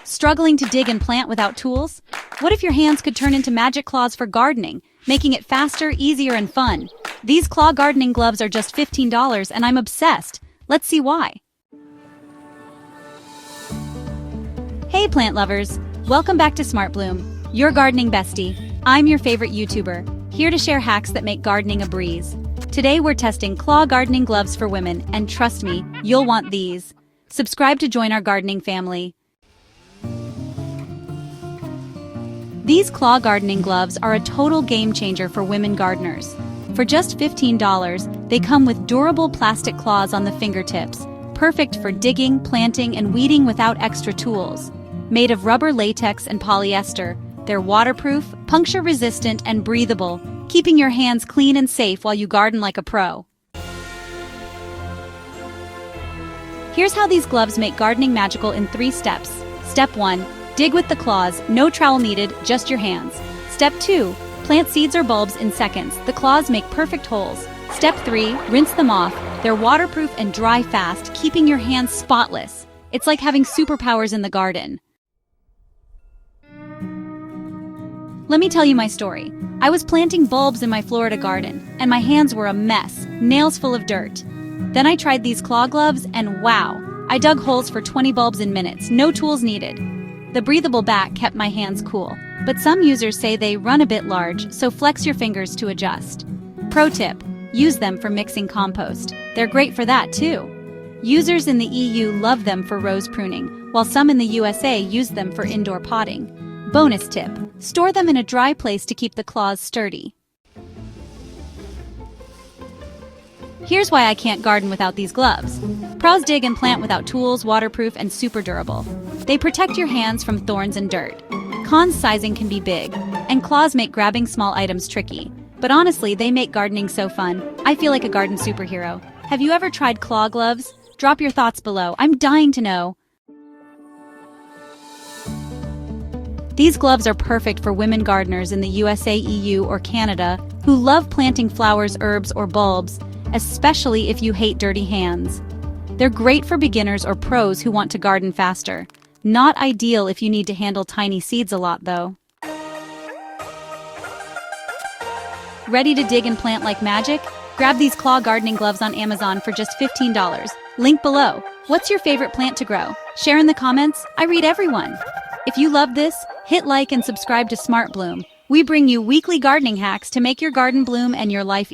Struggling to dig and plant without tools? What if your hands could turn into magic claws for gardening, making it faster, easier, and fun? These claw gardening gloves are just $15 and I'm obsessed. Let's see why. Hey plant lovers, welcome back to SmartBloom, your gardening bestie. I'm your favorite YouTuber, here to share hacks that make gardening a breeze. Today we're testing claw gardening gloves for women, and trust me, you'll want these. Subscribe to join our gardening family. These claw gardening gloves are a total game changer for women gardeners. For just $15, they come with durable plastic claws on the fingertips, perfect for digging, planting, and weeding without extra tools. Made of rubber, latex, and polyester, they're waterproof, puncture-resistant, and breathable, keeping your hands clean and safe while you garden like a pro. Here's how these gloves make gardening magical in 3 steps. Step 1. Dig with the claws, no trowel needed, just your hands. Step 2. Plant seeds or bulbs in seconds. The claws make perfect holes. Step 3. Rinse them off. They're waterproof and dry fast, keeping your hands spotless. It's like having superpowers in the garden. Let me tell you my story. I was planting bulbs in my Florida garden, and my hands were a mess, nails full of dirt. Then I tried these claw gloves, and wow! I dug holes for 20 bulbs in minutes, no tools needed. The breathable back kept my hands cool, but some users say they run a bit large, so flex your fingers to adjust. Pro tip: use them for mixing compost. They're great for that too. Users in the EU love them for rose pruning, while some in the USA use them for indoor potting. Bonus tip: store them in a dry place to keep the claws sturdy. Here's why I can't garden without these gloves. Pros dig and plant without tools, waterproof, and super durable. They protect your hands from thorns and dirt. Cons: sizing can be big, and claws make grabbing small items tricky. But honestly, they make gardening so fun. I feel like a garden superhero. Have you ever tried claw gloves? Drop your thoughts below. I'm dying to know. These gloves are perfect for women gardeners in the USA, EU, or Canada who love planting flowers, herbs, or bulbs, especially if you hate dirty hands. They're great for beginners or pros who want to garden faster. Not ideal if you need to handle tiny seeds a lot, though. Ready to dig and plant like magic? Grab these claw gardening gloves on Amazon for just $15. Link below. What's your favorite plant to grow? Share in the comments. I read everyone. If you love this, hit like and subscribe to SmartBloom. We bring you weekly gardening hacks to make your garden bloom and your life